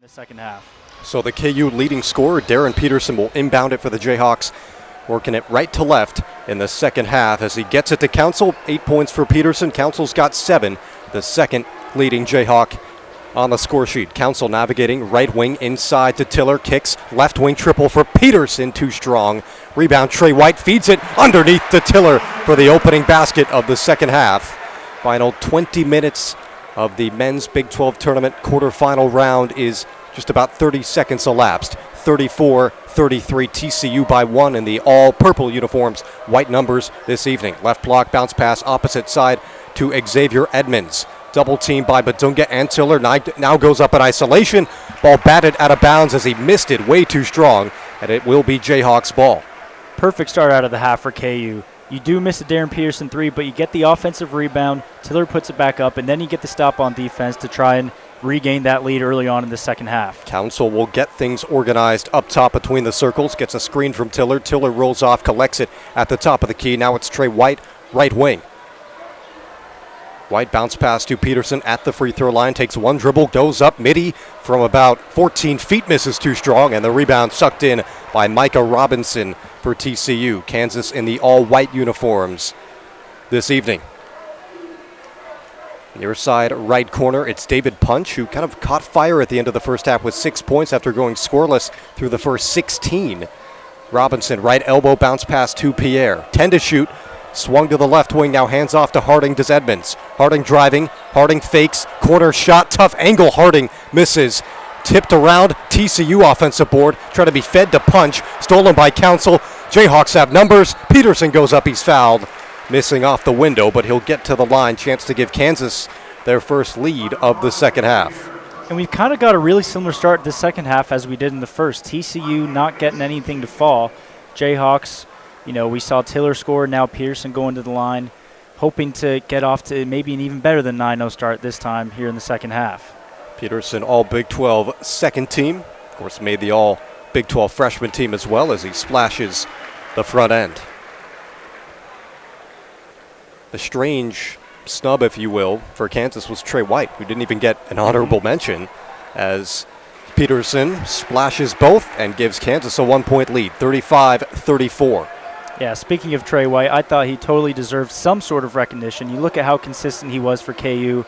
the second half. So the KU leading scorer, Darren Peterson, will inbound it for the Jayhawks, working it right to left in the second half as he gets it to Council. 8 points for Peterson. Council's got 7, the second leading Jayhawk on the score sheet. Council navigating right wing inside to Tiller, kicks left wing triple for Peterson, too strong. Rebound, Trey White feeds it underneath to Tiller for the opening basket of the second half. Final 20 minutes of the men's Big 12 tournament quarterfinal round is just about 30 seconds elapsed. 34-33 TCU by 1 in the all-purple uniforms. White numbers this evening. Left block, bounce pass, opposite side to Xavier Edmonds. Double team by Badunga and Tiller. Now goes up in isolation. Ball batted out of bounds as he missed it way too strong, and it will be Jayhawks ball. Perfect start out of the half for KU. You do miss a Darren Peterson 3, but you get the offensive rebound. Tiller puts it back up, and then you get the stop on defense to try and regain that lead early on in the second half. Council will get things organized up top between the circles. Gets a screen from Tiller. Tiller rolls off, collects it at the top of the key. Now it's Trey White, right wing. White bounce pass to Peterson at the free throw line. Takes one dribble, goes up midi from about 14 feet, misses too strong, and the rebound sucked in by Micah Robinson for TCU. Kansas in the all-white uniforms this evening. Near side right corner, it's David Punch, who kind of caught fire at the end of the first half with 6 points after going scoreless through the first 16. Robinson, right elbow, bounce pass to Pierre. 10 to shoot. Swung to the left wing, now hands off to Harding, does Edmonds. Harding driving, Harding fakes, corner shot, tough angle, Harding misses. Tipped around, TCU offensive board, trying to be fed to Punch, stolen by Council. Jayhawks have numbers, Peterson goes up, he's fouled. Missing off the window, but he'll get to the line, chance to give Kansas their first lead of the second half. And we've kind of got a really similar start this second half as we did in the first. TCU not getting anything to fall. Jayhawks, we saw Tiller score, now Pearson going to the line, hoping to get off to maybe an even better than 9-0 start this time here in the second half. Peterson, all Big 12 second team. Of course, made the all Big 12 freshman team as well as he splashes the front end. The strange snub, if you will, for Kansas was Trey White, who didn't even get an honorable mention, as Peterson splashes both and gives Kansas a 1-point lead, 35-34. Yeah, speaking of Trey White, I thought he totally deserved some sort of recognition. You look at how consistent he was for KU,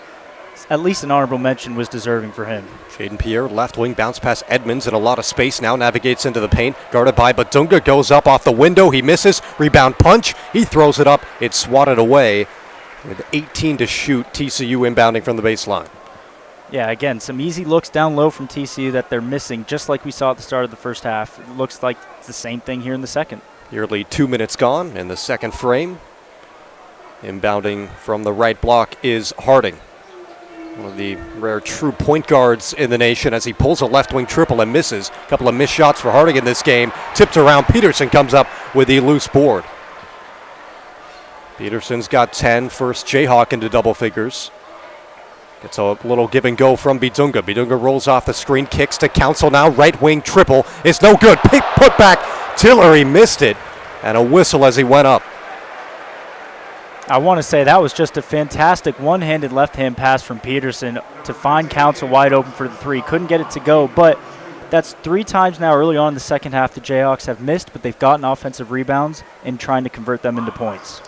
at least an honorable mention was deserving for him. Jaden Pierre, left wing, bounce pass Edmonds in a lot of space, now navigates into the paint, guarded by Badunga, goes up off the window, he misses, rebound Punch, he throws it up, it's swatted away. With 18 to shoot, TCU inbounding from the baseline. Yeah, again, some easy looks down low from TCU that they're missing, just like we saw at the start of the first half. It looks like it's the same thing here in the second. Nearly 2 minutes gone in the second frame. Inbounding from the right block is Harding, one of the rare true point guards in the nation, as he pulls a left wing triple and misses. A couple of missed shots for Harding in this game. Tipped around, Peterson comes up with the loose board. Peterson's got 10, first Jayhawk into double figures. Gets a little give and go from Badunga. Badunga rolls off the screen, kicks to Council now, right wing triple. It's no good, put back. Tiller, he missed it, and a whistle as he went up. I want to say that was just a fantastic one-handed left-hand pass from Peterson to find Council wide open for the three. Couldn't get it to go, but that's 3 times now early on in the second half the Jayhawks have missed, but they've gotten offensive rebounds and trying to convert them into points.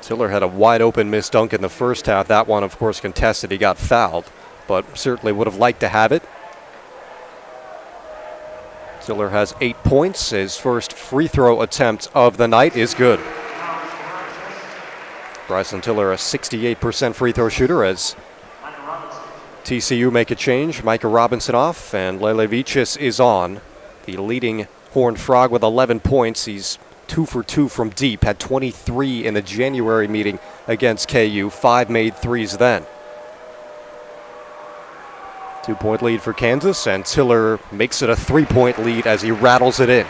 Tiller had a wide-open missed dunk in the first half. That one, of course, contested. He got fouled, but certainly would have liked to have it. Tiller has 8 points. His first free throw attempt of the night is good. Bryson Tiller, a 68% free throw shooter, as TCU make a change. Micah Robinson off, and Lelevichis is on. The leading Horned Frog with 11 points. He's 2 for 2 from deep, had 23 in the January meeting against KU, 5 made threes then. 2-point lead for Kansas, and Tiller makes it a 3-point lead as he rattles it in.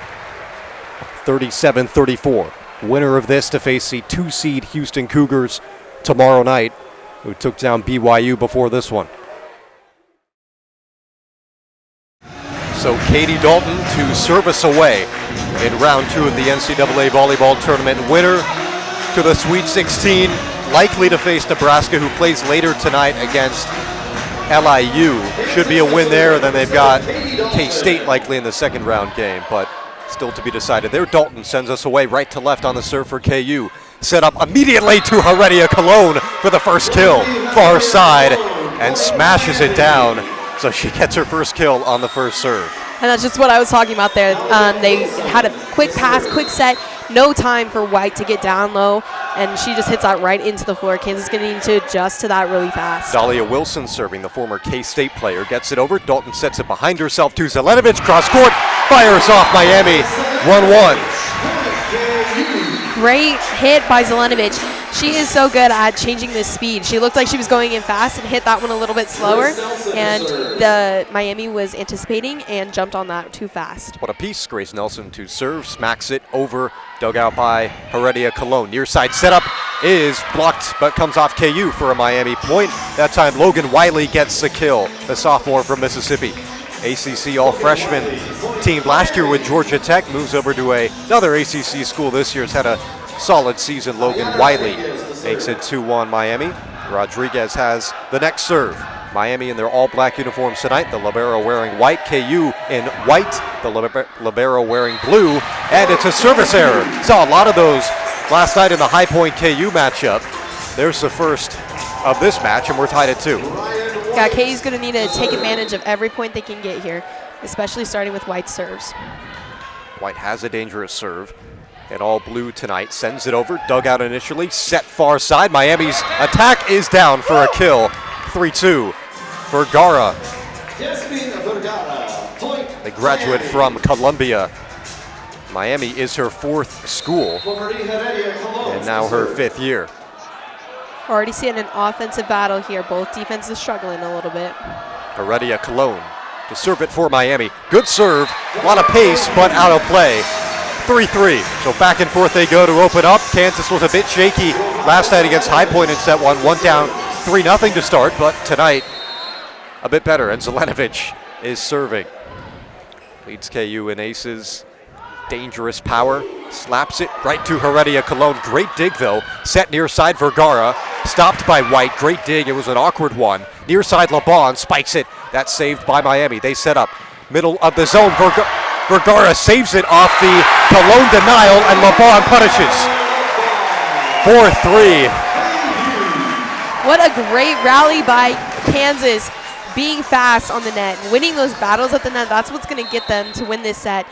37-34. Winner of this to face the 2-seed Houston Cougars tomorrow night, who took down BYU before this one. So Katie Dalton to service away in round 2 of the NCAA volleyball tournament. Winner to the Sweet 16, likely to face Nebraska, who plays later tonight against LIU. Should be a win there, and then they've got K-State likely in the second round game, but still to be decided there. Dalton sends us away right to left on the serve for KU. Set up immediately to Heredia Cologne for the first kill. Far side, and smashes it down. So she gets her first kill on the first serve. And that's just what I was talking about there. They had a quick pass, quick set, no time for White to get down low, and she just hits that right into the floor. Kansas is going to need to adjust to that really fast. Dahlia Wilson serving, the former K-State player, gets it over. Dalton sets it behind herself to Zelenovic, cross court, fires off Miami, 1-1. Great hit by Zelenovic. She is so good at changing the speed. She looked like she was going in fast and hit that one a little bit slower, and the Miami was anticipating and jumped on that too fast. What a piece. Grace Nelson to serve, smacks it over, dug out by Heredia Cologne. Near side setup is blocked, but comes off KU for a Miami point. That time Logan Wiley gets the kill, the sophomore from Mississippi. ACC all-freshman team last year with Georgia Tech, moves over to another ACC school this year. Has had a solid season. Logan Wiley makes it 2-1 Miami. Rodriguez has the next serve. Miami in their all-black uniforms tonight. The libero wearing white, KU in white, the libero wearing blue, and it's a service error. Saw a lot of those last night in the High Point KU matchup. There's the first of this match, and we're tied at 2. Yeah, KU's going to need to take advantage of every point they can get here, especially starting with White's serves. White has a dangerous serve. And all blue tonight, sends it over, dug out initially, set far side. Miami's attack is down for a kill. 3-2. Vergara, the graduate from Columbia. Miami is her 4th school, and now her 5th year. Already seeing an offensive battle here. Both defenses struggling a little bit. Heredia Cologne to serve it for Miami. Good serve, a lot of pace, but out of play. 3-3. So back and forth they go to open up. Kansas was a bit shaky last night against High Point in set 1. One down, 3-0 to start, but tonight a bit better. And Zelenovic is serving. Leads KU in aces. Dangerous power. Slaps it right to Heredia Cologne. Great dig though. Set near side Vergara. Stopped by White. Great dig. It was an awkward one. Near side LeBon spikes it. That's saved by Miami. They set up. Middle of the zone. Vergara saves it off the Cologne denial, and LeBon punishes. 4-3. What a great rally by Kansas, being fast on the net, winning those battles at the net. That's what's going to get them to win this set,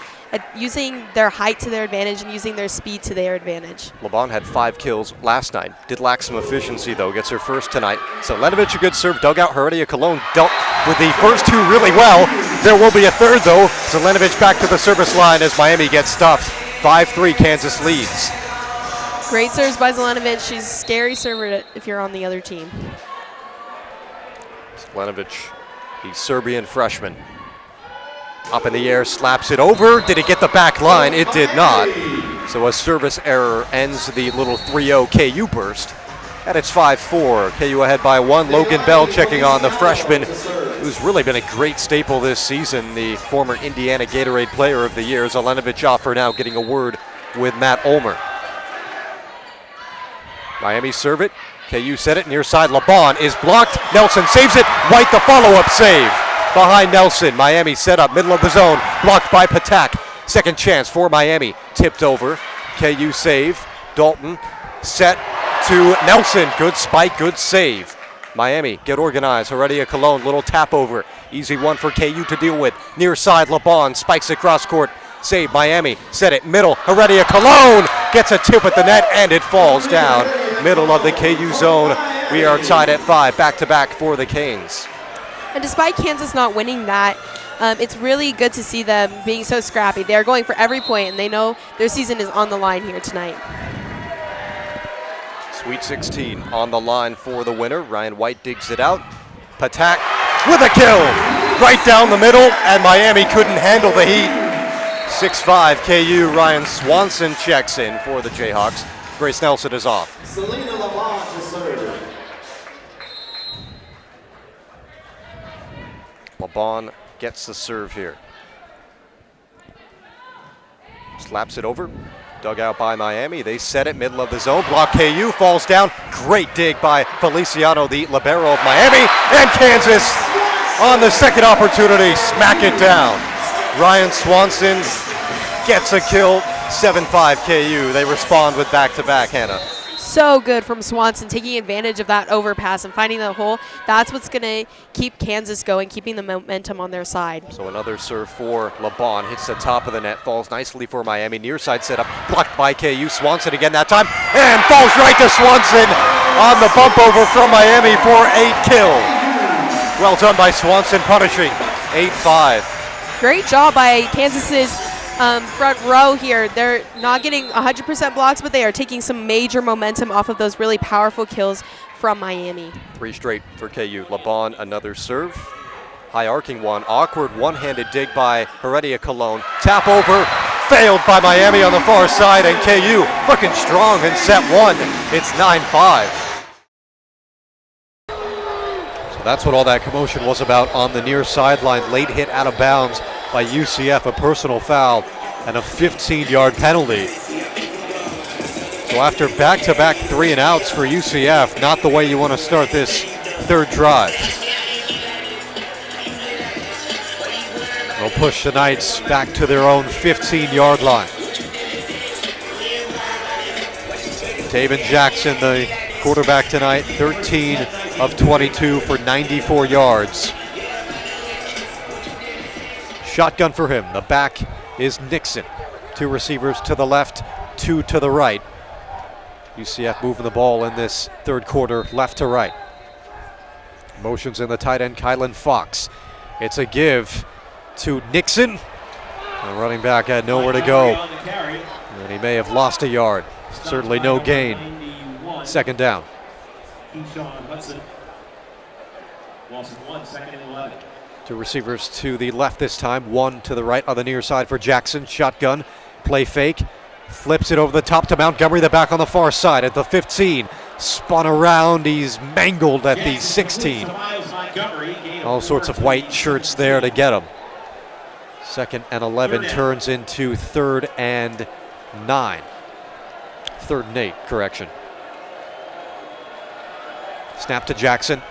using their height to their advantage and using their speed to their advantage. LeBon had 5 kills last night. Did lack some efficiency, though. Gets her first tonight. Zelenovic, a good serve. Dug out Heredia Cologne. Dealt with the first 2 really well. There will be a third, though. Zelenovic back to the service line as Miami gets stuffed. 5-3, Kansas leads. Great serves by Zelenovic. She's a scary server if you're on the other team. Zelenovic, the Serbian freshman. Up in the air, slaps it over. Did it get the back line? It did not. So a service error ends the little 3-0 KU burst. And it's 5-4. KU ahead by 1. Logan Bell checking on the freshman, who's really been a great staple this season, the former Indiana Gatorade Player of the Year. Zelenovic off for now, getting a word with Matt Ulmer. Miami serve it. KU set it near side. LeBon is blocked. Nelson saves it. White the follow-up save. Behind Nelson, Miami set up, middle of the zone, blocked by Patak. Second chance for Miami, tipped over. KU save, Dalton set to Nelson. Good spike, good save. Miami get organized. Heredia Cologne, little tap over. Easy one for KU to deal with. Near side, LeBon spikes across court. Save, Miami, set it middle. Heredia Cologne gets a tip at the net and it falls down. Middle of the KU zone. We are tied at 5, back-to-back for the Canes. And despite Kansas not winning that, it's really good to see them being so scrappy. They're going for every point, and they know their season is on the line here tonight. Sweet 16 on the line for the winner. Ryan White digs it out. Patak with a kill right down the middle, and Miami couldn't handle the heat. 6-5 KU. Ryan Swanson checks in for the Jayhawks. Grace Nelson is off. Selena Lamont to serve. LeBon gets the serve here. Slaps it over. Dug out by Miami. They set it, middle of the zone. Block KU, falls down. Great dig by Feliciano, the libero of Miami. And Kansas on the second opportunity, smack it down. Ryan Swanson gets a kill, 7-5 KU. They respond with back-to-back, Hannah. So good from Swanson, taking advantage of that overpass and finding the hole. That's what's going to keep Kansas going, keeping the momentum on their side. So another serve for LeBon. Hits the top of the net, falls nicely for Miami. Near side setup, blocked by KU. Swanson again that time, and falls right to Swanson on the bump over from Miami for a kill. Well done by Swanson, punishing 8-5. Great job by Kansas's front row here. They're not getting 100% blocks, but they are taking some major momentum off of those really powerful kills from Miami. 3 straight for KU. LeBon, another serve. High arcing one. Awkward one-handed dig by Heredia Colon. Tap over. Failed by Miami on the far side, and KU looking strong in set 1. It's 9-5. So that's what all that commotion was about on the near sideline. Late hit out of bounds by UCF, a personal foul and a 15-yard penalty. So after back-to-back 3 and outs for UCF, not the way you want to start this third drive. They'll push the Knights back to their own 15-yard line. Taven Jackson, the quarterback tonight, 13 of 22 for 94 yards. Shotgun for him. The back is Nixon. 2 receivers to the left, 2 to the right. UCF moving the ball in this third quarter, left to right. Motions in the tight end, Kylan Fox. It's a give to Nixon. The running back had nowhere to go. And he may have lost a yard. Certainly no gain. Second down. Lawson 1, second and 11. 2 receivers to the left this time, 1 to the right on the near side for Jackson. Shotgun, play fake, flips it over the top to Montgomery, the back on the far side at the 15. Spun around, he's mangled at the 16. All sorts of white shirts there to get him. 2nd and 11 turns into 3rd and 9. 3rd and 8, correction. Snap to Jackson.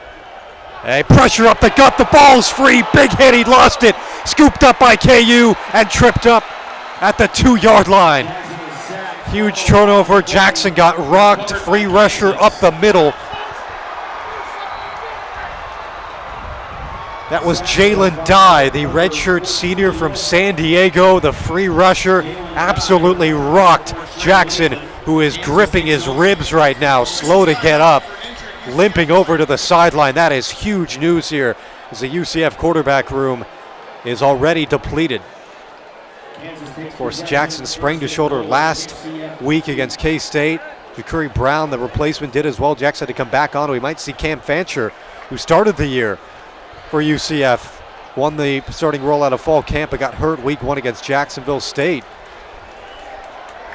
A pressure up the gut, the ball's free, big hit, he lost it. Scooped up by KU and tripped up at the 2-yard line. Huge turnover, Jackson got rocked, free rusher up the middle. That was Jalen Dye, the redshirt senior from San Diego, the free rusher, absolutely rocked Jackson, who is gripping his ribs right now, slow to get up. Limping over to the sideline. That is huge news here as the UCF quarterback room is already depleted. Of course, Jackson sprained his shoulder last week against K-State. McCurry Brown, the replacement, did as well. Jackson had to come back on. We might see Cam Fancher, who started the year for UCF, won the starting role out of fall camp, but got hurt week 1 against Jacksonville State.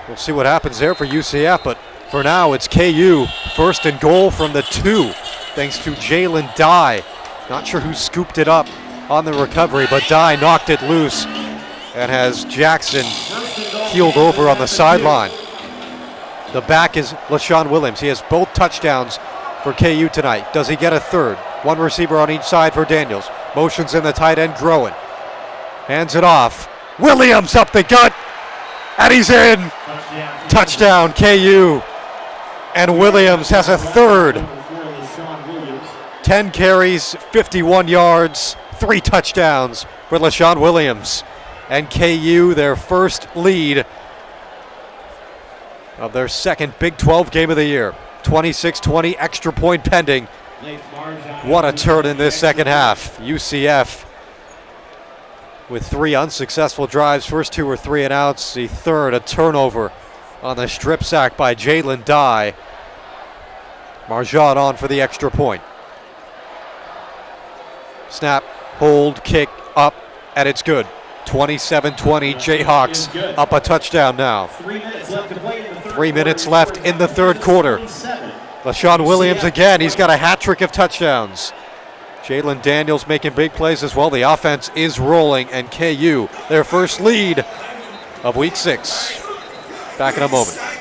We'll see what happens there for UCF, but for now, it's KU, 1st and goal from the 2, thanks to Jalen Dye. Not sure who scooped it up on the recovery, but Dye knocked it loose and has Jackson keeled over on the sideline. The back is LaShawn Williams. He has both touchdowns for KU tonight. Does he get a 3rd? 1 receiver on each side for Daniels. Motions in the tight end, Groen. Hands it off. Williams up the gut, and he's in. Touchdown, KU. And Williams has a 3rd. 10 carries, 51 yards, 3 touchdowns for LaShawn Williams. And KU, their first lead of their second Big 12 game of the year. 26-20, extra point pending. What a turn in this second half. UCF with 3 unsuccessful drives. First 2 were 3 and outs. The 3rd, a turnover on the strip sack by Jalen Dye. Marjan on for the extra point. Snap, hold, kick, up, and it's good. 27-20, Jayhawks up a touchdown now. 3 minutes left in the third quarter. LaShawn Williams again, he's got a hat trick of touchdowns. Jalen Daniels making big plays as well. The offense is rolling, and KU, their first lead of week 6. Back in a moment.